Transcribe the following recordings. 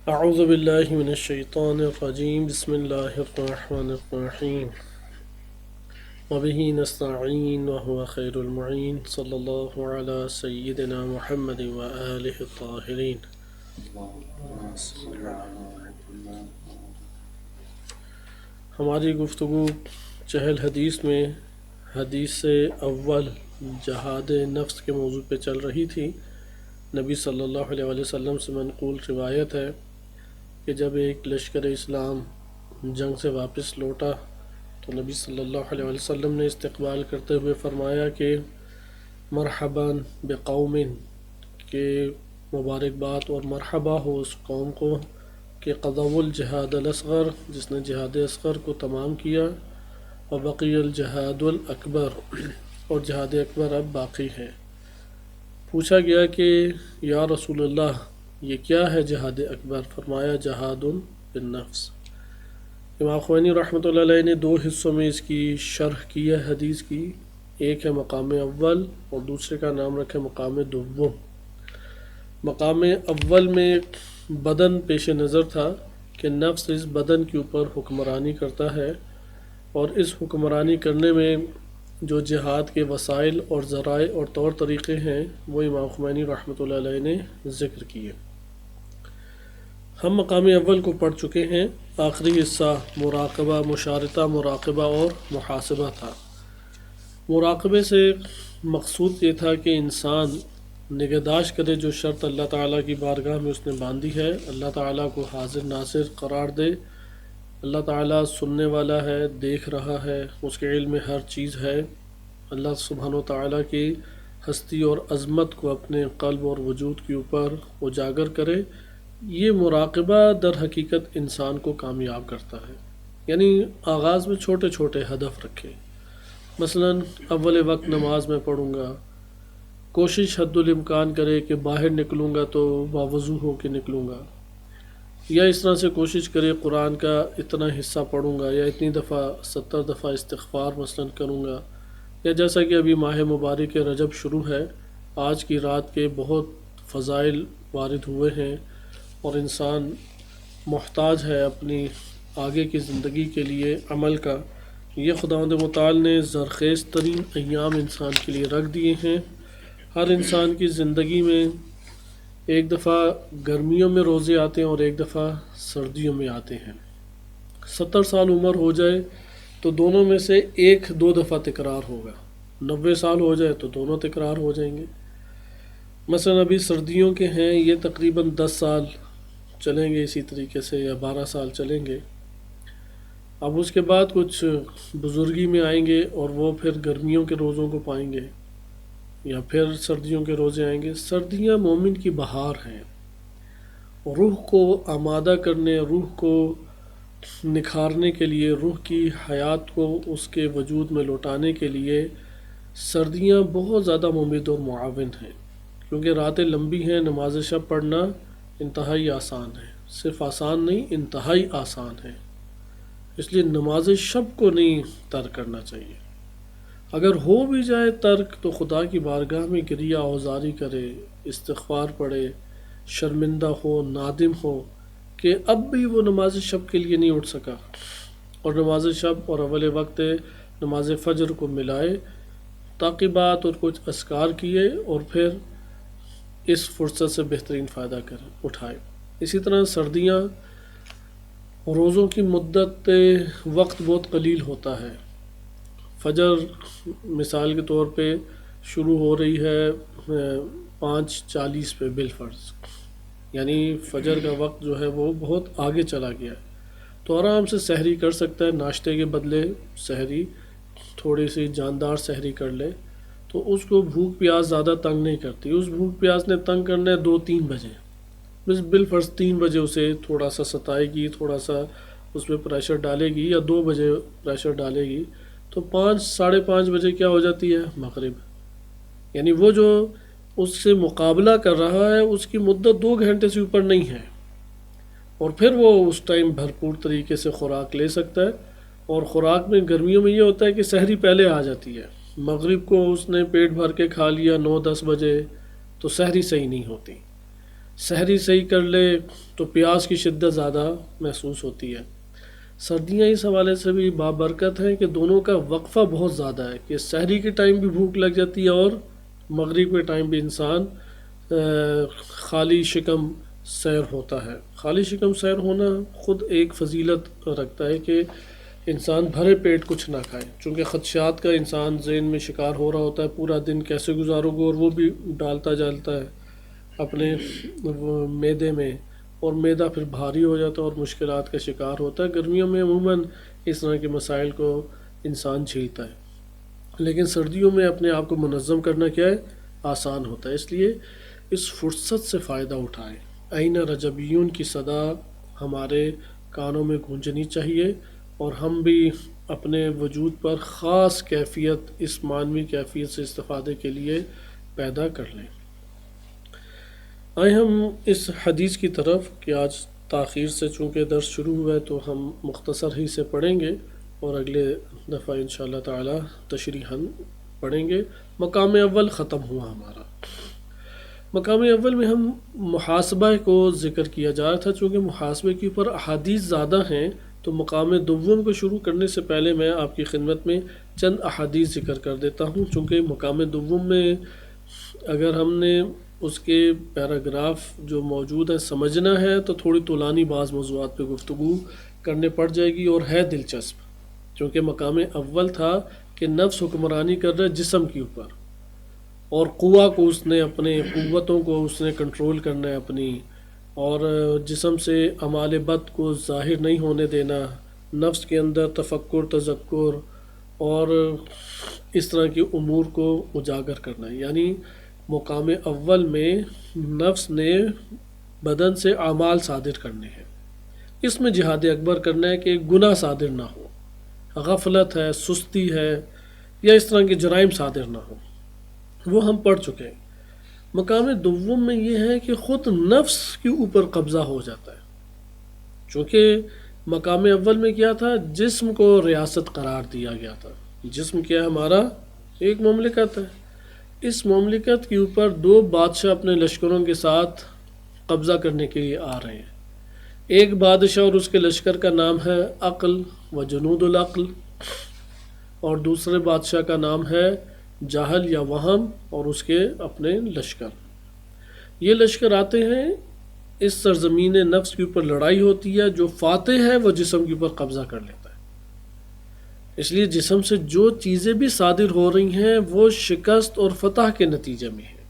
اعوذ باللہ من الشیطان الرجیم بسم اللہ الرحمن الرحیم وبہ نستعین وهو خیر المعین صلی اللہ علی سیدنا محمد وآلہ الطاہرین۔ ہماری گفتگو چہل حدیث میں حدیث اول جہاد نفس کے موضوع پہ چل رہی تھی۔ نبی صلی اللہ علیہ وآلہ وسلم سے منقول روایت ہے کہ جب ایک لشکر اسلام جنگ سے واپس لوٹا تو نبی صلی اللہ علیہ وآلہ وسلم نے استقبال کرتے ہوئے فرمایا کہ مرحبا بقوم، کہ مبارکباد اور مرحبا ہو اس قوم کو کہ قضوا الجہاد الاصغر، جس نے جہاد اصغر کو تمام کیا، وبقی الجہاد الاکبر، اور جہاد اکبر اب باقی ہے۔ پوچھا گیا کہ یا رسول اللہ یہ کیا ہے جہاد اکبر؟ فرمایا جہاد بالنفس۔ امام خمینی رحمۃ اللہ علیہ نے دو حصوں میں اس کی شرح کی ہے حدیث کی، ایک ہے مقام اول اور دوسرے کا نام رکھے مقام دوم۔ مقام اول میں بدن پیش نظر تھا کہ نفس اس بدن کے اوپر حکمرانی کرتا ہے، اور اس حکمرانی کرنے میں جو جہاد کے وسائل اور ذرائع اور طور طریقے ہیں وہ امام خمینی رحمۃ اللہ علیہ نے ذکر کیے۔ ہم مقام اول کو پڑھ چکے ہیں، آخری حصہ مراقبہ، مشارطہ، مراقبہ اور محاسبہ تھا۔ مراقبے سے مقصود یہ تھا کہ انسان نگہداشت کرے جو شرط اللہ تعالیٰ کی بارگاہ میں اس نے باندھی ہے، اللہ تعالیٰ کو حاضر ناصر قرار دے۔ اللہ تعالیٰ سننے والا ہے، دیکھ رہا ہے، اس کے علم میں ہر چیز ہے۔ اللہ سبحانہ و تعالیٰ کی ہستی اور عظمت کو اپنے قلب اور وجود کے اوپر اجاگر کرے۔ یہ مراقبہ در حقیقت انسان کو کامیاب کرتا ہے، یعنی آغاز میں چھوٹے چھوٹے ہدف رکھے، مثلا اول وقت نماز میں پڑھوں گا، کوشش حد الامکان کرے کہ باہر نکلوں گا تو باوضو ہو کے نکلوں گا، یا اس طرح سے کوشش کرے قرآن کا اتنا حصہ پڑھوں گا، یا اتنی دفعہ 70 دفعہ استغفار مثلا کروں گا، یا جیسا کہ ابھی ماہ مبارک رجب شروع ہے، آج کی رات کے بہت فضائل وارد ہوئے ہیں اور انسان محتاج ہے اپنی آگے کی زندگی کے لیے عمل کا۔ یہ خداوند متعال نے زرخیز ترین ایام انسان کے لیے رکھ دیے ہیں۔ ہر انسان کی زندگی میں ایک دفعہ گرمیوں میں روزے آتے ہیں اور ایک دفعہ سردیوں میں آتے ہیں۔ 70 سال عمر ہو جائے تو دونوں میں سے ایک دو دفعہ تکرار ہوگا، 90 سال ہو جائے تو دونوں تکرار ہو جائیں گے۔ مثلا ابھی سردیوں کے ہیں، یہ تقریباً 10 سال چلیں گے اسی طریقے سے، یا 12 سال چلیں گے۔ اب اس کے بعد کچھ بزرگی میں آئیں گے اور وہ پھر گرمیوں کے روزوں کو پائیں گے، یا پھر سردیوں کے روزے آئیں گے۔ سردیاں مومن کی بہار ہیں، روح کو آمادہ کرنے، روح کو نکھارنے کے لیے، روح کی حیات کو اس کے وجود میں لوٹانے کے لیے سردیاں بہت زیادہ مفید اور معاون ہیں، کیونکہ راتیں لمبی ہیں۔ نماز شب پڑھنا انتہائی آسان ہے، صرف آسان نہیں، انتہائی آسان ہے، اس لیے نماز شب کو نہیں ترک کرنا چاہیے۔ اگر ہو بھی جائے ترک تو خدا کی بارگاہ میں گریہ آوزاری کرے، استغفار پڑھے، شرمندہ ہو، نادم ہو کہ اب بھی وہ نماز شب کے لیے نہیں اٹھ سکا، اور نماز شب اور اول وقت نماز فجر کو ملائے، تعقیبات اور کچھ اذکار کیے، اور پھر اس فرصت سے بہترین فائدہ اٹھائے۔ اسی طرح سردیاں روزوں کی مدت، وقت بہت قلیل ہوتا ہے۔ فجر مثال کے طور پہ شروع ہو رہی ہے 5:40 پہ بالفرض، یعنی فجر کا وقت جو ہے وہ بہت آگے چلا گیا ہے، تو آرام سے سحری کر سکتا ہے، ناشتے کے بدلے سحری، تھوڑی سی جاندار سحری کر لے تو اس کو بھوک پیاس زیادہ تنگ نہیں کرتی۔ اس بھوک پیاس نے تنگ کرنا ہے 2-3 بجے، بس بالفرض 3 بجے اسے تھوڑا سا ستائے گی، تھوڑا سا اس پہ پریشر ڈالے گی، یا 2 بجے پریشر ڈالے گی، تو 5-5:30 بجے کیا ہو جاتی ہے؟ مغرب۔ یعنی وہ جو اس سے مقابلہ کر رہا ہے اس کی مدت 2 گھنٹے سے اوپر نہیں ہے، اور پھر وہ اس ٹائم بھرپور طریقے سے خوراک لے سکتا ہے۔ اور خوراک میں گرمیوں میں یہ ہوتا ہے کہ سحری پہلے آ جاتی ہے، مغرب کو اس نے پیٹ بھر کے کھا لیا 9-10 بجے تو سحری صحیح نہیں ہوتی۔ سحری صحیح کر لے تو پیاس کی شدت زیادہ محسوس ہوتی ہے۔ سردیاں اس حوالے سے بھی بابرکت ہیں کہ دونوں کا وقفہ بہت زیادہ ہے، کہ سحری کے ٹائم بھی بھوک لگ جاتی ہے اور مغرب کے ٹائم بھی انسان خالی شکم سیر ہوتا ہے۔ خالی شکم سیر ہونا خود ایک فضیلت رکھتا ہے کہ انسان بھرے پیٹ کچھ نہ کھائے، چونکہ خدشات کا انسان ذہن میں شکار ہو رہا ہوتا ہے، پورا دن کیسے گزارو گے، اور وہ بھی ڈالتا جالتا ہے اپنے معدے میں، اور معدہ پھر بھاری ہو جاتا ہے اور مشکلات کا شکار ہوتا ہے۔ گرمیوں میں عموماً اس طرح کے مسائل کو انسان جھیلتا ہے، لیکن سردیوں میں اپنے آپ کو منظم کرنا کیا ہے، آسان ہوتا ہے۔ اس لیے اس فرصت سے فائدہ اٹھائیں۔ آئینہ رجبیون کی صدا ہمارے کانوں میں گونجنی چاہیے، اور ہم بھی اپنے وجود پر خاص کیفیت، اس معنوی کیفیت سے استفادے کے لیے پیدا کر لیں۔ آئے ہم اس حدیث کی طرف کہ آج تاخیر سے چونکہ درس شروع ہوا ہے تو ہم مختصر ہی سے پڑھیں گے، اور اگلے دفعہ انشاءاللہ تعالی تشریحاً پڑھیں گے۔ مقام اول ختم ہوا ہمارا۔ مقام اول میں ہم محاسبہ کو ذکر کیا جا رہا تھا، چونکہ محاسبے کے اوپر احادیث زیادہ ہیں، تو مقام دوم کو شروع کرنے سے پہلے میں آپ کی خدمت میں چند احادیث ذکر کر دیتا ہوں، چونکہ مقام دوم میں اگر ہم نے اس کے پیراگراف جو موجود ہیں سمجھنا ہے تو تھوڑی طولانی بعض موضوعات پہ گفتگو کرنے پڑ جائے گی، اور ہے دلچسپ، چونکہ مقام اول تھا کہ نفس حکمرانی کر رہا ہے جسم کے اوپر، اور قوہ کو اس نے، اپنے قوتوں کو اس نے کنٹرول کرنا ہے اپنی، اور جسم سے اعمال بد کو ظاہر نہیں ہونے دینا، نفس کے اندر تفکر، تذکر اور اس طرح کے امور کو اجاگر کرنا ہے۔ یعنی مقام اول میں نفس نے بدن سے اعمال صادر کرنے ہیں، اس میں جہاد اکبر کرنا ہے کہ گناہ صادر نہ ہو، غفلت ہے، سستی ہے، یا اس طرح کے جرائم صادر نہ ہو، وہ ہم پڑھ چکے ہیں۔ مقام دوم میں یہ ہے کہ خود نفس کے اوپر قبضہ ہو جاتا ہے، چونکہ مقام اول میں کیا تھا، جسم کو ریاست قرار دیا گیا تھا۔ جسم کیا ہے ہمارا، ایک مملکت ہے، اس مملکت کے اوپر دو بادشاہ اپنے لشکروں کے ساتھ قبضہ کرنے کے لیے آ رہے ہیں۔ ایک بادشاہ اور اس کے لشکر کا نام ہے عقل و جنود العقل، اور دوسرے بادشاہ کا نام ہے جہل یا وہم اور اس کے اپنے لشکر۔ یہ لشکر آتے ہیں، اس سرزمین نفس کے اوپر لڑائی ہوتی ہے، جو فاتح ہے وہ جسم کے اوپر قبضہ کر لیتا ہے۔ اس لیے جسم سے جو چیزیں بھی صادر ہو رہی ہیں وہ شکست اور فتح کے نتیجے میں ہیں۔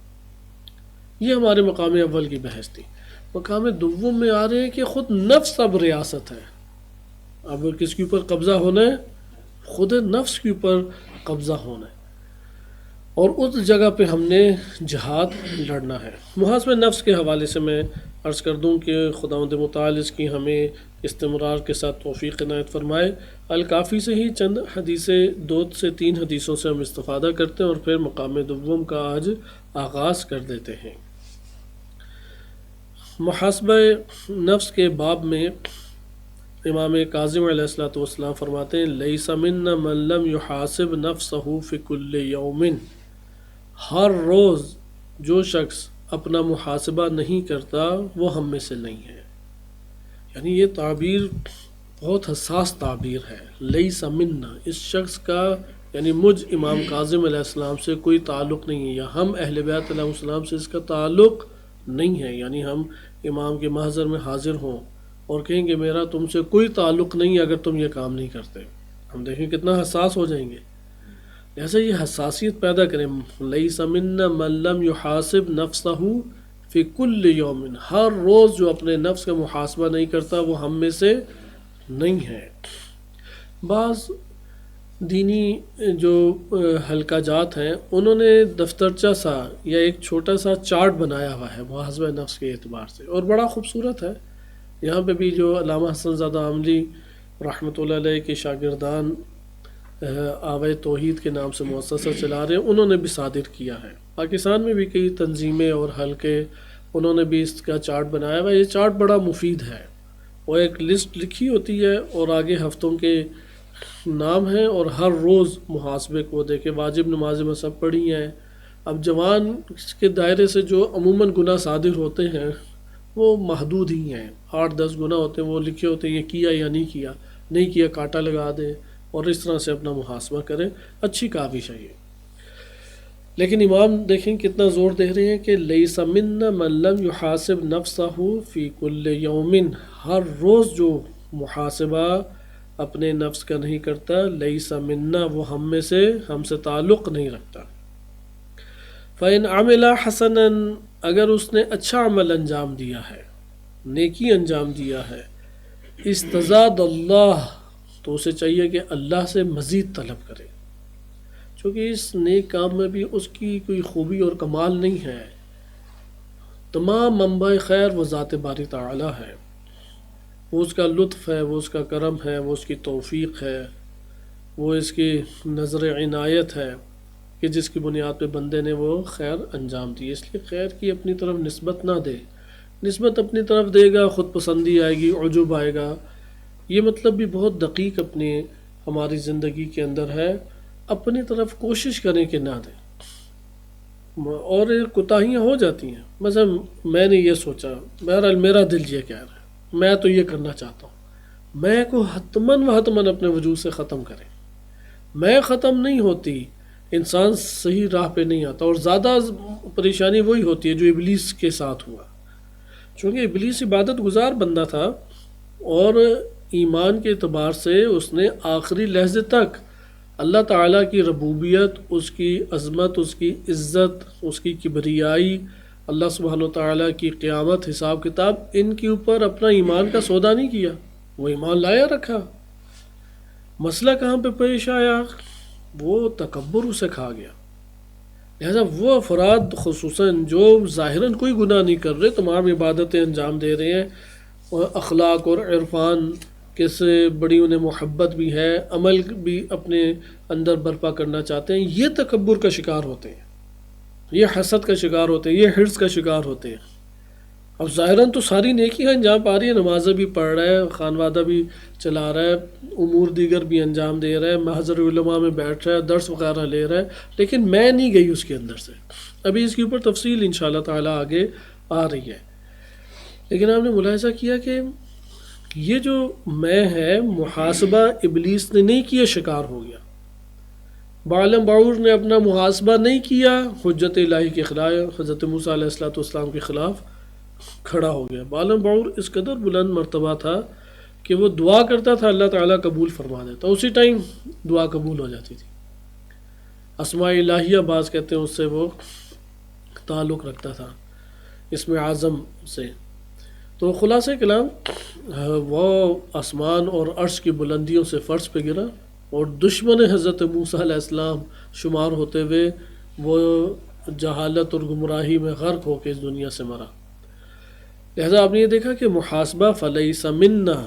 یہ ہمارے مقام اول کی بحث تھی۔ مقام دوم میں آ رہے ہیں کہ خود نفس اب ریاست ہے، اب کس کے اوپر قبضہ ہونا ہے، خود نفس کے اوپر قبضہ ہونا ہے، اور اس جگہ پہ ہم نے جہاد لڑنا ہے۔ محاسبہ نفس کے حوالے سے میں عرض کر دوں کہ خداوند متعال اس کی ہمیں استمرار کے ساتھ توفیق عنایت فرمائے۔ الکافی سے ہی چند حدیثیں، 2 سے 3 حدیثوں سے ہم استفادہ کرتے ہیں، اور پھر مقام دوم کا آج آغاز کر دیتے ہیں۔ محاسبہ نفس کے باب میں امام کاظم علیہ الصلوۃ والسلام فرماتے ہیں، لیس منا من لم یحاسب نفسہ فی کل یوم، ہر روز جو شخص اپنا محاسبہ نہیں کرتا وہ ہم میں سے نہیں ہے۔ یعنی یہ تعبیر بہت حساس تعبیر ہے، لیس منا، اس شخص کا یعنی مجھ امام کاظم علیہ السلام سے کوئی تعلق نہیں ہے، یا ہم اہل بیت علیہ السلام سے اس کا تعلق نہیں ہے۔ یعنی ہم امام کے محضر میں حاضر ہوں اور کہیں کہ میرا تم سے کوئی تعلق نہیں اگر تم یہ کام نہیں کرتے، ہم دیکھیں کتنا حساس ہو جائیں گے۔ لہذا یہ حساسیت پیدا کریں، لیس منا من لم یحاسب نفسہ فی کل یوم، ہر روز جو اپنے نفس کا محاسبہ نہیں کرتا وہ ہم میں سے نہیں ہے۔ بعض دینی جو حلقہ جات ہیں انہوں نے دفترچہ سا یا ایک چھوٹا سا چارٹ بنایا ہوا ہے محاسبہ نفس کے اعتبار سے، اور بڑا خوبصورت ہے۔ یہاں پہ بھی جو علامہ حسن زادہ عاملی رحمۃ اللہ علیہ کے شاگردان آوائے توحید کے نام سے مؤسسہ چلا رہے ہیں، انہوں نے بھی صادر کیا ہے۔ پاکستان میں بھی کئی تنظیمیں اور حلقے انہوں نے بھی اس کا چارٹ بنایا ہوا ہے۔ یہ چارٹ بڑا مفید ہے، وہ ایک لسٹ لکھی ہوتی ہے اور آگے ہفتوں کے نام ہیں، اور ہر روز محاسبے کو دیکھیں۔ واجب نمازیں سب پڑھی ہیں۔ اب جوان کے دائرے سے جو عموماً گناہ صادر ہوتے ہیں وہ محدود ہی ہیں، 8-10 گناہ ہوتے ہیں وہ لکھے ہوتے ہیں، یہ کیا یا نہیں کیا کاٹا لگا دے اور اس طرح سے اپنا محاسبہ کرے، اچھی کاوش ہے یہ۔ لیکن امام دیکھیں کتنا زور دے رہے ہیں کہ لیس منا من لم یحاسب نفسہ فی کل یوم، ہر روز جو محاسبہ اپنے نفس کا نہیں کرتا، لیس منا، وہ ہم سے تعلق نہیں رکھتا۔ فَإِنْ عَمِلَ حَسَنًا، اگر اس نے اچھا عمل انجام دیا ہے، نیکی انجام دیا ہے، استزاد اللہ، تو اسے چاہیے کہ اللہ سے مزید طلب کرے، چونکہ اس نیک کام میں بھی اس کی کوئی خوبی اور کمال نہیں ہے، تمام منبع خیر وہ ذات باری تعالی ہے، وہ اس کا لطف ہے، وہ اس کا کرم ہے، وہ اس کی توفیق ہے، وہ اس کی نظر عنایت ہے کہ جس کی بنیاد پہ بندے نے وہ خیر انجام دی۔ اس لیے خیر کی اپنی طرف نسبت نہ دے، نسبت اپنی طرف دے گا خود پسندی آئے گی، عجب آئے گا، یہ مطلب بھی بہت دقیق اپنی ہماری زندگی کے اندر ہے، اپنی طرف کوشش کریں کہ نہ دیں، اور کوتاہیاں ہو جاتی ہیں، مثلا میں نے یہ سوچا، بہرحال میرا دل یہ کہہ رہا ہے میں تو یہ کرنا چاہتا ہوں، میں کو حتماً و حتماً اپنے وجود سے ختم کریں، میں ختم نہیں ہوتی، انسان صحیح راہ پہ نہیں آتا، اور زیادہ پریشانی وہی ہوتی ہے جو ابلیس کے ساتھ ہوا، چونکہ ابلیس عبادت گزار بندہ تھا اور ایمان کے اعتبار سے اس نے آخری لحظے تک اللہ تعالیٰ کی ربوبیت، اس کی عظمت، اس کی عزت، اس کی کبریائی، اللہ سبحانہ وتعالیٰ کی قیامت، حساب کتاب، ان کے اوپر اپنا ایمان کا سودا نہیں کیا، وہ ایمان لایا رکھا۔ مسئلہ کہاں پہ پیش آیا؟ وہ تکبر اسے کھا گیا۔ لہذا وہ افراد خصوصاً جو ظاہراً کوئی گناہ نہیں کر رہے، تمام عبادتیں انجام دے رہے ہیں، اور اخلاق اور عرفان کے سے بڑی انہیں محبت بھی ہے، عمل بھی اپنے اندر برپا کرنا چاہتے ہیں، یہ تکبر کا شکار ہوتے ہیں، یہ حسد کا شکار ہوتے ہیں، یہ حرص کا شکار ہوتے ہیں۔ اب ظاہراً تو ساری نیکیاں انجام پا رہی ہے، نمازیں بھی پڑھ رہا ہے، خانوادہ بھی چلا رہا ہے، امور دیگر بھی انجام دے رہا ہے، محضر علماء میں بیٹھ رہا ہے، درس وغیرہ لے رہا ہے، لیکن میں نہیں گئی اس کے اندر سے۔ ابھی اس کے اوپر تفصیل انشاءاللہ تعالیٰ آگے آ رہی ہے، لیکن آپ نے ملاحظہ کیا کہ یہ جو میں ہے، محاسبہ ابلیس نے نہیں کیا، شکار ہو گیا۔ بالم باعور نے اپنا محاسبہ نہیں کیا، حجت الہی کے خلاف، حضرت موسیٰ علیہ السلام کے خلاف کھڑا ہو گیا۔ بالم باعور اس قدر بلند مرتبہ تھا کہ وہ دعا کرتا تھا، اللہ تعالیٰ قبول فرما دیتا، اسی ٹائم دعا قبول ہو جاتی تھی۔ اسماء الہیہ بعض کہتے ہیں اس سے وہ تعلق رکھتا تھا، اسم اعظم سے۔ تو خلاصہ کلام، وہ آسمان اور عرش کی بلندیوں سے فرش پہ گرا، اور دشمن حضرت موسیٰ علیہ السلام شمار ہوتے ہوئے وہ جہالت اور گمراہی میں غرق ہو کے اس دنیا سے مرا۔ لہذا آپ نے یہ دیکھا کہ محاسبہ فلیس منا،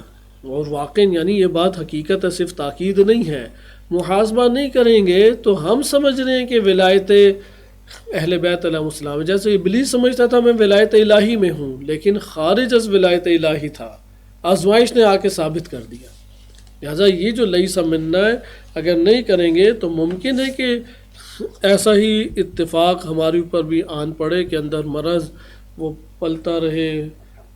اور واقعی یعنی یہ بات حقیقت ہے، صرف تاکید نہیں ہے، محاسبہ نہیں کریں گے تو ہم سمجھ رہے ہیں کہ ولایت اہل بیت علیہ السلام، جیسے ابلیس سمجھتا تھا میں ولایت الہی میں ہوں، لیکن خارج از ولایت الہی تھا، آزمائش نے آ کے ثابت کر دیا۔ لہذا یہ جو لیس منا ہے، اگر نہیں کریں گے تو ممکن ہے کہ ایسا ہی اتفاق ہمارے اوپر بھی آن پڑے کہ اندر مرض وہ پلتا رہے،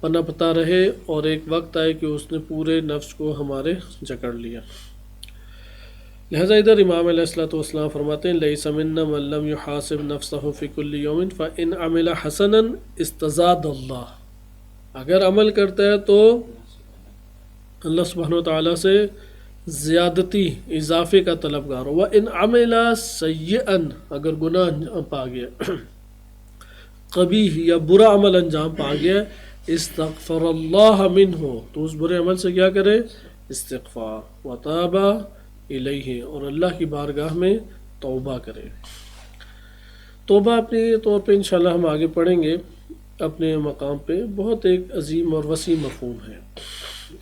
پنپتا رہے، اور ایک وقت آئے کہ اس نے پورے نفس کو ہمارے جکڑ لیا۔ لہذا ادھر امام علیہ السلام فرماتے ہیں لیس منا من لم یحاسب نفسہ فی کل یوم فإن عمل حسنا استزاد اللہ، اگر عمل کرتا ہے تو اللہ سبحانہ وتعالیٰ سے زیادتی، اضافے کا طلبگار ہو۔ وَإِنْ عَمِلَ سَيِّئًا، اگر گناہ پا گیا، قبیح یا برا عمل انجام پا گیا، استغفر اللہ منہ، تو اس برے عمل سے کیا کرے؟ استغفار، وتاب الیہ، اور اللہ کی بارگاہ میں توبہ کرے۔ توبہ اپنے طور پہ انشاءاللہ ہم آگے پڑھیں گے اپنے مقام پہ، بہت ایک عظیم اور وسیع مفہوم ہے،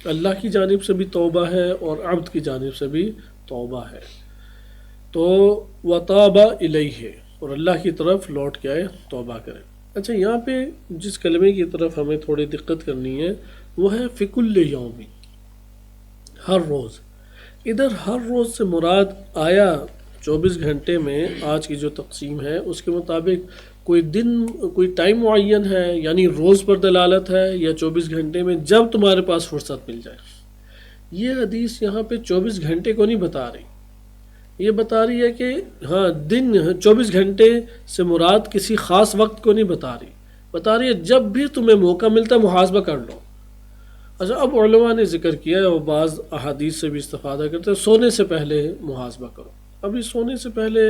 اللہ کی جانب سے بھی توبہ ہے اور عبد کی جانب سے بھی توبہ ہے۔ تو وتاب الیہ، اور اللہ کی طرف لوٹ کے آئے، توبہ کرے۔ اچھا، یہاں پہ جس کلمے کی طرف ہمیں تھوڑی دقت کرنی ہے وہ ہے فی کل یوم، ہر روز۔ ادھر ہر روز سے مراد آیا 24 گھنٹے میں آج کی جو تقسیم ہے اس کے مطابق کوئی دن کوئی ٹائم معین ہے یعنی روز پر دلالت ہے یا 24 گھنٹے میں جب تمہارے پاس فرصت مل جائے؟ یہ حدیث یہاں پہ 24 گھنٹے کو نہیں بتا رہی، یہ بتا رہی ہے کہ ہاں دن 24 گھنٹے سے مراد کسی خاص وقت کو نہیں بتا رہی، بتا رہی ہے جب بھی تمہیں موقع ملتا ہے محاسبہ کر لو۔ اچھا اب علماء نے ذکر کیا ہے اور بعض احادیث سے بھی استفادہ کرتے ہیں سونے سے پہلے محاسبہ کرو۔ ابھی سونے سے پہلے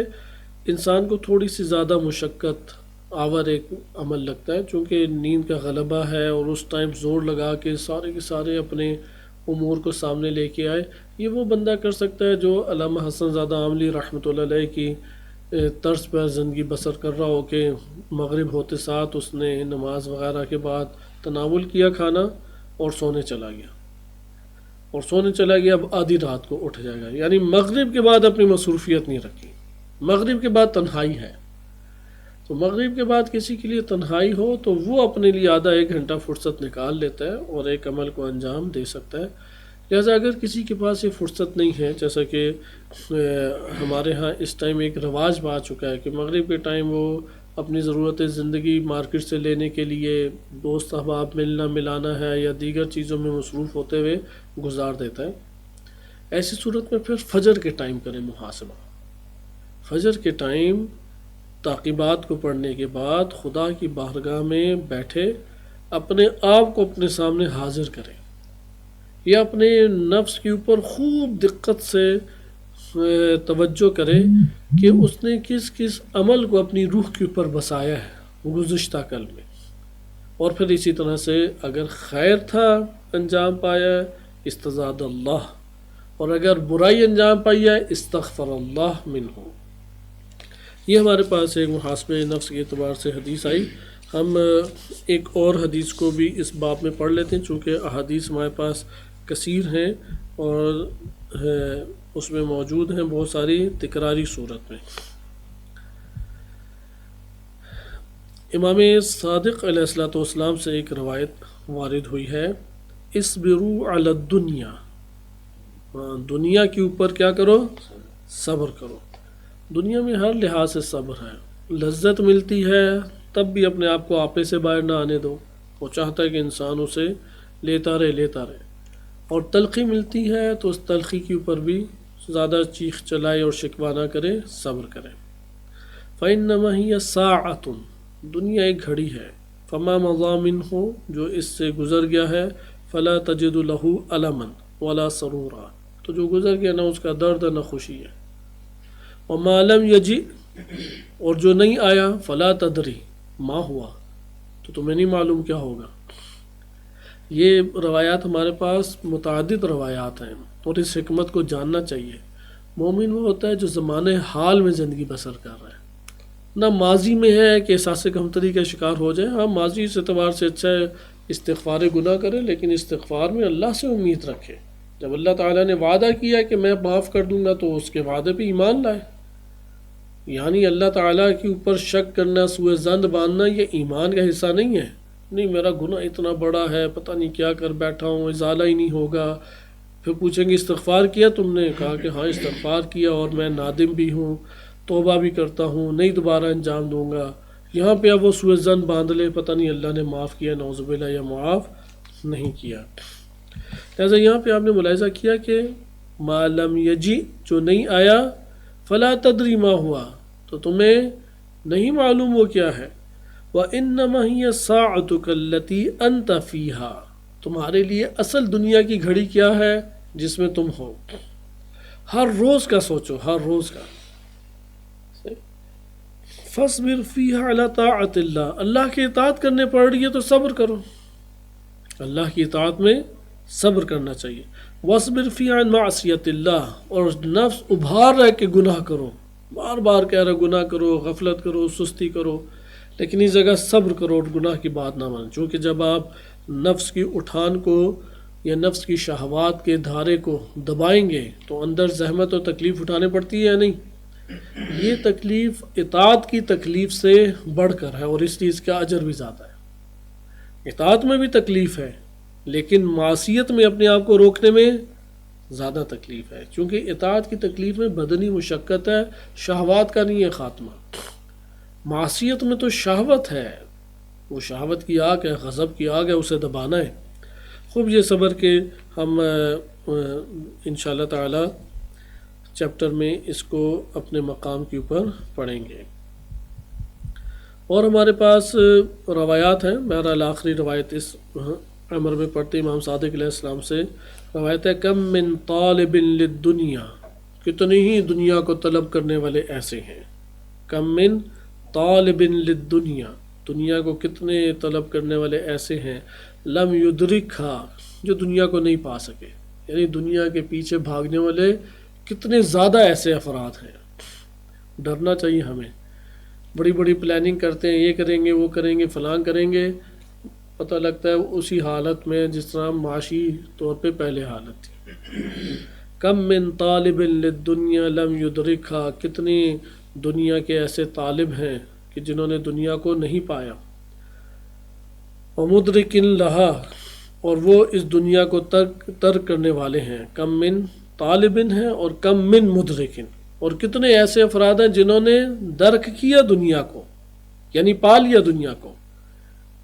انسان کو تھوڑی سی زیادہ مشقت آور ایک عمل لگتا ہے، چونکہ نیند کا غلبہ ہے اور اس ٹائم زور لگا کے سارے کے سارے اپنے امور کو سامنے لے کے آئے۔ یہ وہ بندہ کر سکتا ہے جو علامہ حسن زادہ عاملی رحمۃ اللہ علیہ کی طرز پر زندگی بسر کر رہا ہو کہ مغرب ہوتے ساتھ اس نے نماز وغیرہ کے بعد تناول کیا کھانا اور سونے چلا گیا، اور سونے چلا گیا اب آدھی رات کو اٹھ جائے گا، یعنی مغرب کے بعد اپنی مصروفیت نہیں رکھی۔ مغرب کے بعد تنہائی ہے، تو مغرب کے بعد کسی کے لیے تنہائی ہو تو وہ اپنے لیے آدھا ایک گھنٹہ فرصت نکال لیتا ہے اور ایک عمل کو انجام دے سکتا ہے۔ لہٰذا اگر کسی کے پاس یہ فرصت نہیں ہے، جیسا کہ ہمارے ہاں اس ٹائم ایک رواج آ چکا ہے کہ مغرب کے ٹائم وہ اپنی ضرورت زندگی مارکیٹ سے لینے کے لیے دوست احباب ملنا ملانا ہے یا دیگر چیزوں میں مصروف ہوتے ہوئے گزار دیتا ہے، ایسی صورت میں پھر فجر کے ٹائم کریں محاسبہ۔ فجر کے ٹائم تعقیبات کو پڑھنے کے بعد خدا کی بارگاہ میں بیٹھے اپنے آپ کو اپنے سامنے حاضر کریں، یا اپنے نفس کے اوپر خوب دقت سے توجہ کرے کہ اس نے کس کس عمل کو اپنی روح کے اوپر بسایا ہے گزشتہ کل میں، اور پھر اسی طرح سے اگر خیر تھا انجام پایا استزاد اللہ، اور اگر برائی انجام پائی ہے استغفر اللہ منہ۔ یہ ہمارے پاس ایک محاسبہ نفس کے اعتبار سے حدیث آئی۔ ہم ایک اور حدیث کو بھی اس باب میں پڑھ لیتے ہیں، چونکہ احادیث ہمارے پاس کثیر ہیں اور اس میں موجود ہیں بہت ساری تکراری صورت میں۔ امام صادق علیہ الصلوۃ والسلام سے ایک روایت وارد ہوئی ہے، اصبروا علی الدنیا، دنیا کے اوپر کیا کرو؟ صبر کرو۔ دنیا میں ہر لحاظ سے صبر ہے، لذت ملتی ہے تب بھی اپنے آپ کو آپے سے باہر نہ آنے دو، وہ چاہتا ہے کہ انسان اسے لیتا رہے، اور تلخی ملتی ہے تو اس تلخی کے اوپر بھی زیادہ چیخ چلائے اور شکوہ نہ کرے، صبر کرے۔ فإنما هي ساعة، دنیا ایک گھڑی ہے، فما مضى منه، جو اس سے گزر گیا ہے، فلا تجد له ألما ولا سرورا، تو جو گزر گیا نہ اس کا درد نہ خوشی ہے۔ وما لم يجئ، اور جو نہیں آیا، فلا تدری ما ہوا، تو تمہیں نہیں معلوم کیا ہوگا۔ یہ روایات ہمارے پاس متعدد روایات ہیں اور اس حکمت کو جاننا چاہیے۔ مومن وہ ہوتا ہے جو زمانے حال میں زندگی بسر کر رہا ہے، نہ ماضی میں ہے کہ احساس کمتری کا شکار ہو جائے۔ ہاں ماضی اس اعتبار سے اچھا ہے استغفار گناہ کرے، لیکن استغفار میں اللہ سے امید رکھے۔ جب اللہ تعالیٰ نے وعدہ کیا کہ میں معاف کر دوں گا تو اس کے وعدے پہ ایمان لائے، یعنی اللہ تعالیٰ کے اوپر شک کرنا، سوء ظن باندھنا یہ ایمان کا حصہ نہیں ہے۔ نہیں میرا گناہ اتنا بڑا ہے، پتہ نہیں کیا کر بیٹھا ہوں، ازالہ ہی نہیں ہوگا۔ پھر پوچھیں گے استغفار کیا تم نے؟ کہا کہ ہاں استغفار کیا اور میں نادم بھی ہوں، توبہ بھی کرتا ہوں، نہیں دوبارہ انجام دوں گا۔ یہاں پہ اب وہ سوء ظن باندھ لے پتہ نہیں اللہ نے معاف کیا، نعوذ باللہ، یا معاف نہیں کیا۔ لہٰذا یہاں پہ آپ نے ملاحظہ کیا کہ ما لم یجی، جو نہیں آیا، فلا تدری ما ہوا، تو تمہیں نہیں معلوم وہ کیا ہے۔ وَإِنَّمَا هِيَ سَاعَتُكَ الَّتِي أَنْتَ فِيهَا، تمہارے لیے اصل دنیا کی گھڑی کیا ہے جس میں تم ہو۔ ہر روز کا سوچو، ہر روز کا۔ فَاصْبِرْ فِيهَا عَلَى طَاعَةِ اللَّهِ، اللہ کی اطاعت کرنے پڑ رہی ہے تو صبر کرو، اللہ کی اطاعت میں صبر کرنا چاہیے۔ وَاصْبِرْ فِيهَا عَنْ مَعْصِيَةِ اللَّهِ، اور نفس ابھار رہے کہ گناہ کرو، بار بار کہہ رہے گناہ کرو، غفلت کرو، سستی کرو، لیکن اس جگہ صبر کرو اور گناہ کی بات نہ مانو۔ چونکہ جب آپ نفس کی اٹھان کو یا نفس کی شہوات کے دھارے کو دبائیں گے تو اندر زحمت اور تکلیف اٹھانے پڑتی ہے یا نہیں؟ یہ تکلیف اطاعت کی تکلیف سے بڑھ کر ہے، اور اس لیے اس کا اجر بھی زیادہ ہے۔ اطاعت میں بھی تکلیف ہے لیکن معصیت میں اپنے آپ کو روکنے میں زیادہ تکلیف ہے، کیونکہ اطاعت کی تکلیف میں بدنی مشقت ہے، شہوات کا نہیں ہے خاتمہ۔ معصیت میں تو شہوت ہے، وہ شہوت کی آگ ہے، غضب کی آگ ہے، اسے دبانا ہے۔ خوب یہ صبر کہ ہم انشاءاللہ تعالی چیپٹر میں اس کو اپنے مقام کے اوپر پڑھیں گے۔ اور ہمارے پاس روایات ہیں، بہرحال آخری روایت اس عمر میں پڑھتے امام صادق علیہ السلام سے روایت ہے، کم من طالب للدنیا، کتنی ہی دنیا کو طلب کرنے والے ایسے ہیں، کم من طالب للدنیا، دنیا کو کتنے طلب کرنے والے ایسے ہیں، لم یدرکھا، جو دنیا کو نہیں پا سکے، یعنی دنیا کے پیچھے بھاگنے والے کتنے زیادہ ایسے افراد ہیں۔ ڈرنا چاہیے ہمیں، بڑی بڑی پلاننگ کرتے ہیں، یہ کریں گے وہ کریں گے فلاں کریں گے، پتہ لگتا ہے اسی حالت میں جس طرح معاشی طور پہ پہلے حالت تھی۔ کم من طالب للدنیا لم یدرکھا، کتنی دنیا کے ایسے طالب ہیں کہ جنہوں نے دنیا کو نہیں پایا، ومدرک لہا، اور وہ اس دنیا کو ترک کرنے والے ہیں، کم من طالب ہیں اور کم من مدرکن، اور کتنے ایسے افراد ہیں جنہوں نے درک کیا دنیا کو، یعنی پا لیا دنیا کو،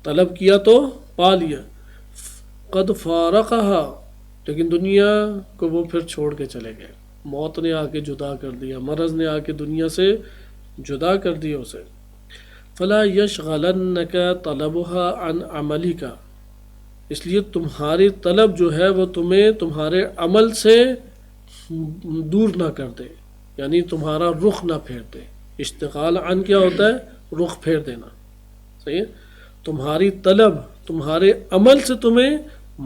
طلب کیا تو پا لیا، قد فارقہا، لیکن دنیا کو وہ پھر چھوڑ کے چلے گئے، موت نے آ کے جدا کر دیا، مرض نے آ کے دنیا سے جدا کر دیا اسے۔ فلا یشغلنک طلبہا عن عملک، اس لیے تمہاری طلب جو ہے وہ تمہیں تمہارے عمل سے دور نہ کر دے، یعنی تمہارا رخ نہ پھیر دے۔ اشتغال عن کیا ہوتا ہے؟ رخ پھیر دینا، صحیح ہے؟ تمہاری طلب تمہارے عمل سے تمہیں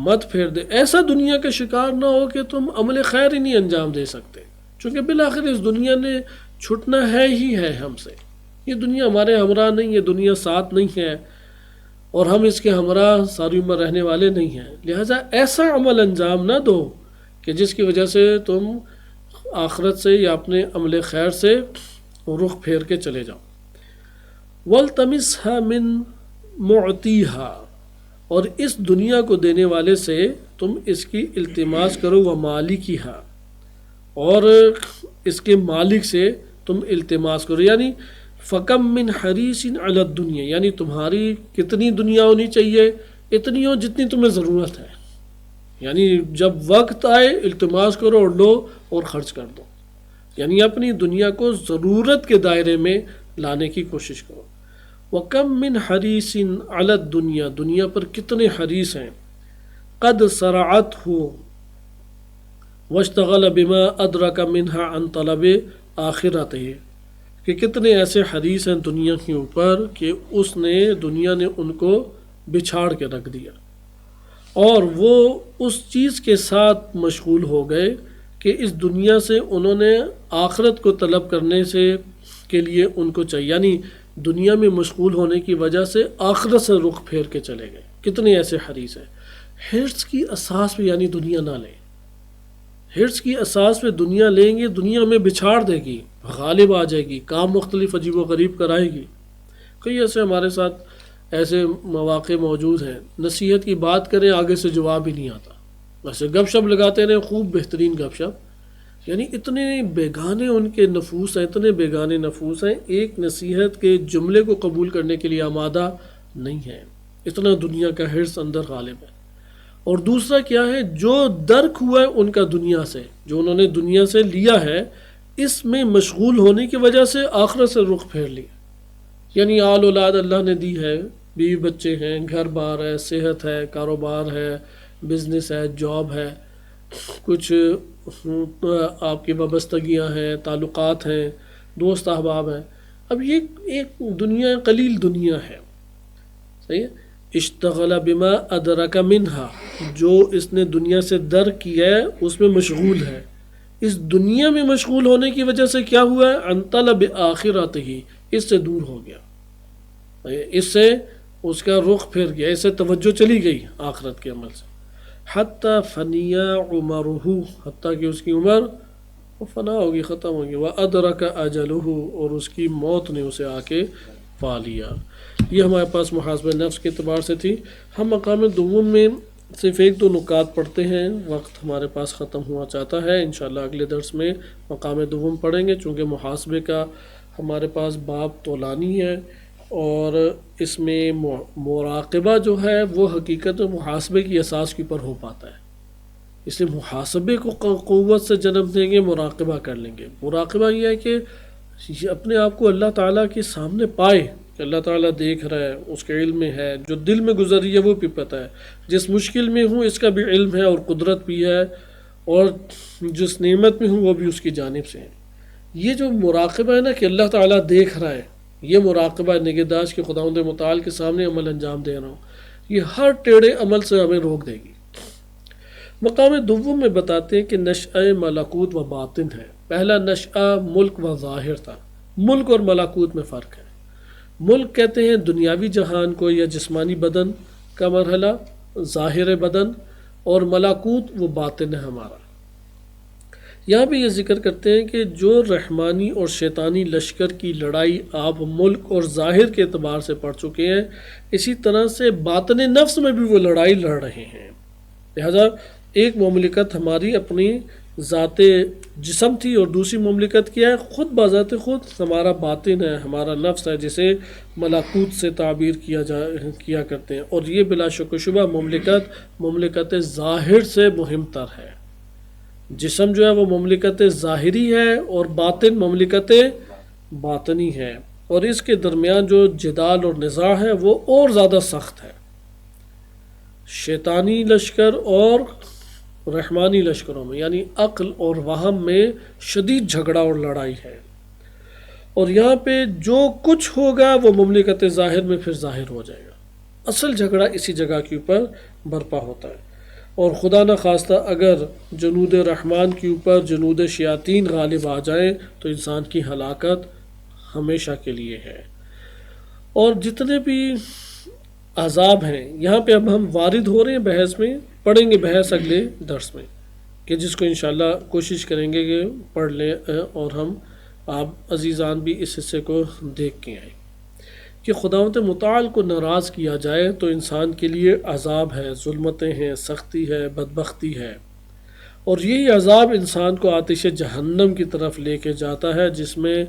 مت پھیر دے، ایسا دنیا کا شکار نہ ہو کہ تم عمل خیر ہی نہیں انجام دے سکتے، چونکہ بالآخر اس دنیا نے چھٹنا ہے ہی ہے ہم سے، یہ دنیا ہمارے ہمراہ نہیں ہے، دنیا ساتھ نہیں ہے، اور ہم اس کے ہمراہ ساری عمر رہنے والے نہیں ہیں، لہٰذا ایسا عمل انجام نہ دو کہ جس کی وجہ سے تم آخرت سے یا اپنے عمل خیر سے رخ پھیر کے چلے جاؤ۔ وَالْتَمِسْهَا مِن مُعْتِيهَا، اور اس دنیا کو دینے والے سے تم اس کی التماس کرو، وَمَالِكِهَا، اور اس کے مالک سے تم التماس کرو، یعنی فَكَم مِّن حَرِيصٍ عَلَى الدُّنْيَا، یعنی تمہاری کتنی دنیا ہونی چاہیے، اتنی ہو جتنی تمہیں ضرورت ہے، یعنی جب وقت آئے التماس کرو اور لو اور خرچ کر دو، یعنی اپنی دنیا کو ضرورت کے دائرے میں لانے کی کوشش کرو۔ وَكَم مِّن حَرِيصٍ عَلَى الدُّنْيَا، دنیا پر کتنے حریص ہیں، قَدْ سَرَعَتْهُ وَاشْتَغَلَ بِمَا أَدْرَكَ مِنْهَا عَنْ طَلَبِ آخِرَتِهِ، کہ کتنے ایسے حریص ہیں دنیا کے اوپر کہ دنیا نے ان کو بچھاڑ کے رکھ دیا، اور وہ اس چیز کے ساتھ مشغول ہو گئے کہ اس دنیا سے انہوں نے آخرت کو طلب کرنے سے کے لیے ان کو چاہیے، یعنی دنیا میں مشغول ہونے کی وجہ سے آخرت سے رخ پھیر کے چلے گئے، کتنے ایسے حریص ہیں۔ حرص کی اساس پہ یعنی دنیا نہ لیں، حرص کی اساس پہ دنیا لیں گے، دنیا میں بچھاڑ دے گی، غالب آ جائے گی، کام مختلف عجیب و غریب کرائے گی۔ کئی ایسے ہمارے ساتھ ایسے مواقع موجود ہیں، نصیحت کی بات کریں آگے سے جواب ہی نہیں آتا، ویسے گپ شپ لگاتے رہے، خوب بہترین گپ شپ، یعنی اتنے بیگانے ان کے نفوس ہیں، اتنے بیگانے نفوس ہیں، ایک نصیحت کے جملے کو قبول کرنے کے لیے آمادہ نہیں ہے، اتنا دنیا کا حرص اندر غالب ہے۔ اور دوسرا کیا ہے، جو درک ہوا ہے ان کا دنیا سے، جو انہوں نے دنیا سے لیا ہے، اس میں مشغول ہونے کی وجہ سے آخرت سے رخ پھیر لیا، یعنی آل اولاد اللہ نے دی ہے، بیوی بچے ہیں، گھر بار ہے، صحت ہے، کاروبار ہے، بزنس ہے، جاب ہے، کچھ آپ کی وابستگیاں ہیں، تعلقات ہیں، دوست احباب ہیں، اب یہ ایک دنیا قلیل دنیا ہے، صحیح ہے۔ اشتغل بما ادرک منہا، جو اس نے دنیا سے درک کیا ہے اس میں مشغول ہے، اس دنیا میں مشغول ہونے کی وجہ سے کیا ہوا ہے، عن طلب آخرتہ، اس سے دور ہو گیا، اس سے اس کا رخ پھر گیا، اس سے توجہ چلی گئی آخرت کے عمل سے، حتی فنیا عمرہ، حتیٰ کہ اس کی عمر وہ فنا ہوگی، ختم ہوگی، وَأَدْرَكَ أَجَلُهُ، اور اس کی موت نے اسے آ کے پا لیا۔ یہ ہمارے پاس محاسبہ نفس کے اعتبار سے تھی۔ ہم مقام دوم میں صرف ایک دو نکات پڑھتے ہیں، وقت ہمارے پاس ختم ہوا چاہتا ہے، انشاءاللہ اگلے درس میں مقام دوم پڑھیں گے، چونکہ محاسبے کا ہمارے پاس باب طولانی ہے، اور اس میں مراقبہ جو ہے وہ حقیقت محاسبے کی اساس کے اوپر ہو پاتا ہے، اس لیے محاسبے کو قوت سے جنم دیں گے، مراقبہ کر لیں گے۔ مراقبہ یہ ہے کہ اپنے آپ کو اللہ تعالیٰ کے سامنے پائے کہ اللہ تعالیٰ دیکھ رہا ہے، اس کے علم میں ہے، جو دل میں گزر رہی ہے وہ بھی پتہ ہے، جس مشکل میں ہوں اس کا بھی علم ہے اور قدرت بھی ہے، اور جس نعمت میں ہوں وہ بھی اس کی جانب سے ہے۔ یہ جو مراقبہ ہے نا کہ اللہ تعالیٰ دیکھ رہا ہے، یہ مراقبہ نگہداشت کے خداوند متعال کے سامنے عمل انجام دے رہا ہوں، یہ ہر ٹیڑھے عمل سے ہمیں روک دے گی۔ مقام دوم میں بتاتے ہیں کہ نشأہ ملکوت و باطن ہے۔ پہلا نشأہ ملک و ظاہر تھا۔ ملک اور ملکوت میں فرق ہے۔ ملک کہتے ہیں دنیاوی جہان کو یا جسمانی بدن کا مرحلہ، ظاہر بدن، اور ملکوت وہ باطن ہے ہمارا۔ یہاں پہ یہ ذکر کرتے ہیں کہ جو رحمانی اور شیطانی لشکر کی لڑائی آپ ملک اور ظاہر کے اعتبار سے پڑھ چکے ہیں، اسی طرح سے باطن نفس میں بھی وہ لڑائی لڑ رہے ہیں۔ لہذا ایک مملکت ہماری اپنی ذات جسم تھی، اور دوسری مملکت کیا ہے؟ خود بذات خود ہمارا باطن ہے، ہمارا نفس ہے، جسے ملکوت سے تعبیر کیا کرتے ہیں، اور یہ بلا شک و شبہ مملکت ظاہر سے مہم تر ہے۔ جسم جو ہے وہ مملکت ظاہری ہے، اور باطن مملکت باطنی ہے، اور اس کے درمیان جو جدال اور نزاع ہے وہ اور زیادہ سخت ہے۔ شیطانی لشکر اور رحمانی لشکروں میں یعنی عقل اور وہم میں شدید جھگڑا اور لڑائی ہے، اور یہاں پہ جو کچھ ہوگا وہ مملکت ظاہر میں پھر ظاہر ہو جائے گا۔ اصل جھگڑا اسی جگہ کے اوپر برپا ہوتا ہے، اور خدا نہ خواستہ اگر جنود رحمان کے اوپر جنود شیاطین غالب آ جائیں تو انسان کی ہلاکت ہمیشہ کے لیے ہے۔ اور جتنے بھی عذاب ہیں یہاں پہ اب ہم وارد ہو رہے ہیں بحث میں، پڑھیں گے بحث اگلے درس میں، کہ جس کو انشاءاللہ کوشش کریں گے کہ پڑھ لیں، اور ہم آپ عزیزان بھی اس حصے کو دیکھ کے آئیں کہ خداوند متعال کو ناراض کیا جائے تو انسان کے لیے عذاب ہے، ظلمتیں ہیں، سختی ہے، بدبختی ہے، اور یہی عذاب انسان کو آتش جہنم کی طرف لے کے جاتا ہے، جس میں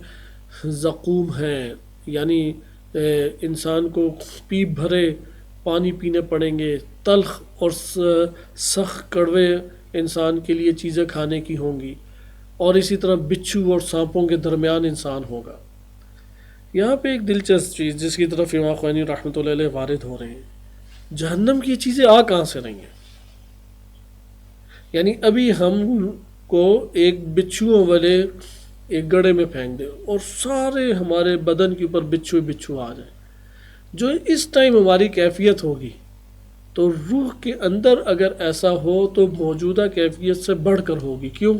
زقوم ہے، یعنی انسان کو پیپ بھرے پانی پینے پڑیں گے، تلخ اور سخت کڑوے انسان کے لیے چیزیں کھانے کی ہوں گی، اور اسی طرح بچھو اور سانپوں کے درمیان انسان ہوگا۔ یہاں پہ ایک دلچسپ چیز جس کی طرف امام خوینی رحمۃ اللہ علیہ وارد ہو رہے ہیں، جہنم کی چیزیں آ کہاں سے رہی ہیں؟ یعنی ابھی ہم کو ایک بچھوؤں والے ایک گڑھے میں پھینک دے اور سارے ہمارے بدن کے اوپر بچھو آ جائیں، جو اس ٹائم ہماری کیفیت ہوگی، تو روح کے اندر اگر ایسا ہو تو موجودہ کیفیت سے بڑھ کر ہوگی۔ کیوں؟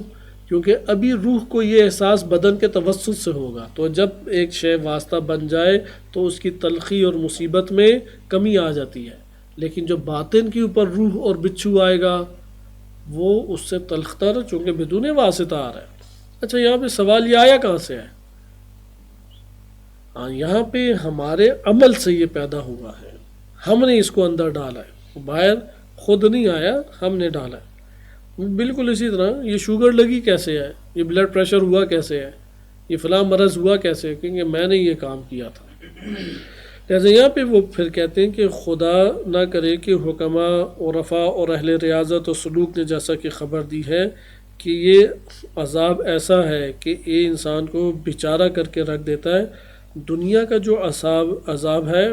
کیونکہ ابھی روح کو یہ احساس بدن کے توسط سے ہوگا، تو جب ایک شے واسطہ بن جائے تو اس کی تلخی اور مصیبت میں کمی آ جاتی ہے، لیکن جو باطن کے اوپر روح اور بچھو آئے گا وہ اس سے تلختر، چونکہ بدون واسطہ آ رہا ہے۔ اچھا، یہاں پہ سوال یہ آیا کہاں سے ہے؟ یہاں پہ ہمارے عمل سے یہ پیدا ہوا ہے، ہم نے اس کو اندر ڈالا ہے، باہر خود نہیں آیا، ہم نے ڈالا ہے۔ بالکل اسی طرح یہ شوگر لگی کیسے ہے، یہ بلڈ پریشر ہوا کیسے ہے، یہ فلاں مرض ہوا کیسے ہے، کیونکہ میں نے یہ کام کیا تھا۔ لہٰذا یہاں پہ وہ پھر کہتے ہیں کہ خدا نہ کرے کہ حکماء عرفاء اور اہل ریاضت و سلوک نے جیسا کہ خبر دی ہے کہ یہ عذاب ایسا ہے کہ یہ انسان کو بیچارہ کر کے رکھ دیتا ہے۔ دنیا کا جو عذاب ہے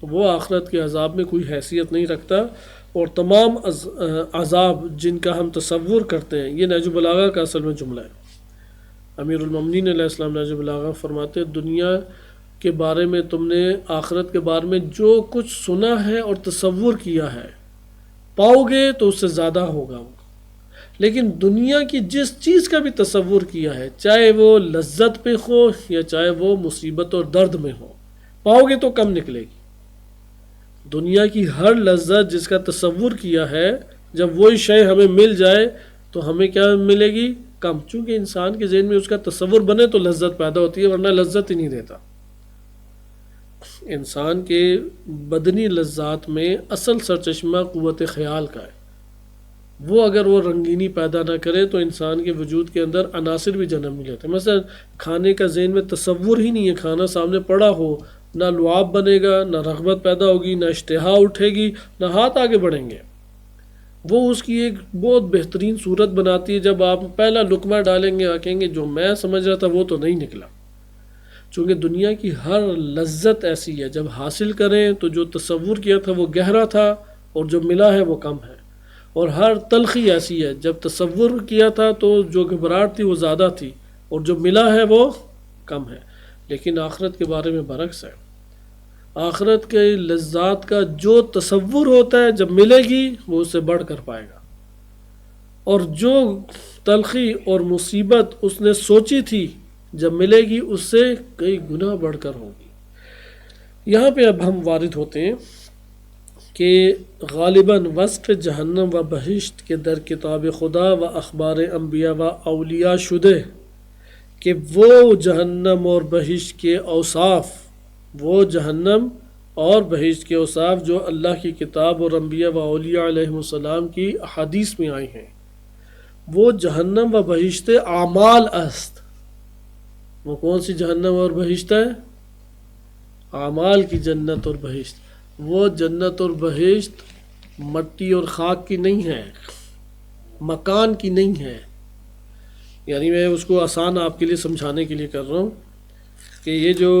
وہ آخرت کے عذاب میں کوئی حیثیت نہیں رکھتا، اور تمام عذاب جن کا ہم تصور کرتے ہیں، یہ نہج البلاغہ کا اصل میں جملہ ہے۔ امیر المومنین علیہ السلام نہج البلاغہ فرماتے ہیں دنیا کے بارے میں تم نے آخرت کے بارے میں جو کچھ سنا ہے اور تصور کیا ہے پاؤ گے تو اس سے زیادہ ہوگا وہ، لیکن دنیا کی جس چیز کا بھی تصور کیا ہے، چاہے وہ لذت پہ ہو یا چاہے وہ مصیبت اور درد میں ہو، پاؤ گے تو کم نکلے گی۔ دنیا کی ہر لذت جس کا تصور کیا ہے، جب وہی شے ہمیں مل جائے تو ہمیں کیا ملے گی؟ کم، چونکہ انسان کے ذہن میں اس کا تصور بنے تو لذت پیدا ہوتی ہے، ورنہ لذت ہی نہیں دیتا۔ انسان کے بدنی لذات میں اصل سرچشمہ قوت خیال کا ہے، وہ اگر وہ رنگینی پیدا نہ کرے تو انسان کے وجود کے اندر عناصر بھی جنم نہیں لیتے. مثلا کھانے کا ذہن میں تصور ہی نہیں ہے، کھانا سامنے پڑا ہو، نہ لعاب بنے گا، نہ رغبت پیدا ہوگی، نہ اشتہا اٹھے گی، نہ ہاتھ آگے بڑھیں گے. وہ اس کی ایک بہت بہترین صورت بناتی ہے جب آپ پہلا لقمہ ڈالیں گے، کہیں گے جو میں سمجھ رہا تھا وہ تو نہیں نکلا. چونکہ دنیا کی ہر لذت ایسی ہے، جب حاصل کریں تو جو تصور کیا تھا وہ گہرا تھا اور جو ملا ہے وہ کم ہے. اور ہر تلخی ایسی ہے، جب تصور کیا تھا تو جو گھبراہٹ تھی وہ زیادہ تھی اور جو ملا ہے وہ کم ہے. لیکن آخرت کے بارے میں برعکس ہے. آخرت کے لذات کا جو تصور ہوتا ہے جب ملے گی وہ اس سے بڑھ کر پائے گا، اور جو تلخی اور مصیبت اس نے سوچی تھی جب ملے گی اس سے کئی گنا بڑھ کر ہوگی. یہاں پہ اب ہم وارد ہوتے ہیں کہ غالباً وصف جہنم و بہشت کے در کتاب خدا و اخبار انبیاء و اولیاء شدہ کہ وہ جہنم اور بہشت کے اوصاف، وہ جہنم اور بہشت کے اوصاف جو اللہ کی کتاب اور انبیاء و اولیاء علیہ السلام کی احادیث میں آئی ہیں، وہ جہنم و بہشت اعمال است. وہ کون سی جہنم اور بہشت ہے؟ اعمال کی جنت اور بہشت. وہ جنت اور بہشت مٹی اور خاک کی نہیں ہے، مکان کی نہیں ہے. یعنی میں اس کو آسان آپ کے لیے سمجھانے کے لیے کر رہا ہوں کہ یہ جو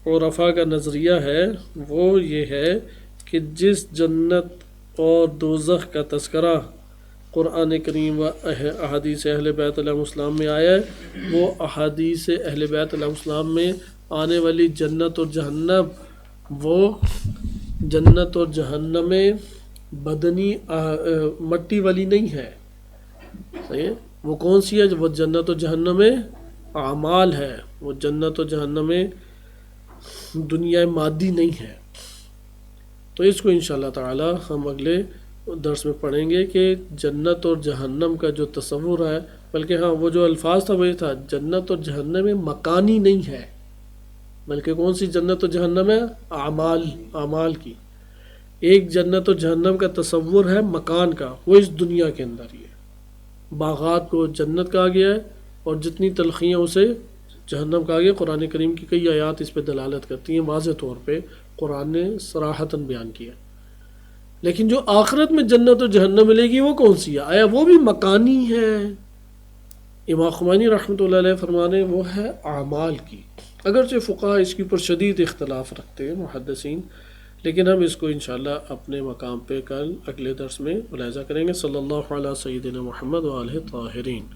عرفاء کا نظریہ ہے وہ یہ ہے کہ جس جنت اور دوزخ کا تذکرہ قرآن کریم و احادیث اہل بیت علیہ السلام میں آیا ہے، وہ احادیث اہل بیت علیہ السلام میں آنے والی جنت اور جہنم، وہ جنت اور جہنم بدنی مٹی والی نہیں ہے. صحیح ہے؟ وہ کون سی ہے؟ وہ جنت و جہنم اعمال ہے. وہ جنت و جہنم دنیا مادی نہیں ہے. تو اس کو انشاءاللہ تعالی ہم اگلے درس میں پڑھیں گے کہ جنت اور جہنم کا جو تصور ہے، بلکہ ہاں وہ جو الفاظ تھا وہ یہ تھا جنت اور جہنم مکانی نہیں ہے، بلکہ کون سی جنت و جہنم ہے؟ اعمال کی. ایک جنت و جہنم کا تصور ہے مکان کا، وہ اس دنیا کے اندر ہی ہے. باغات کو جنت کہا گیا ہے اور جتنی تلخیاں اسے جہنم کہا گیا. قرآن کریم کی کئی آیات اس پہ دلالت کرتی ہیں، واضح طور پہ قرآن نے صراحتاً بیان کیا. لیکن جو آخرت میں جنت و جہنم ملے گی وہ کون سی ہے؟ آیا وہ بھی مکانی ہے؟ امام خمینی رحمۃ اللہ علیہ فرمانے وہ ہے اعمال کی. اگرچہ فقہا اس کے اوپر شدید اختلاف رکھتے ہیں محدثین، لیکن ہم اس کو انشاءاللہ اپنے مقام پہ کل اگلے درس میں ملاحظہ کریں گے. صلی اللہ علیہ سیدنا محمد و آلہ طاہرین.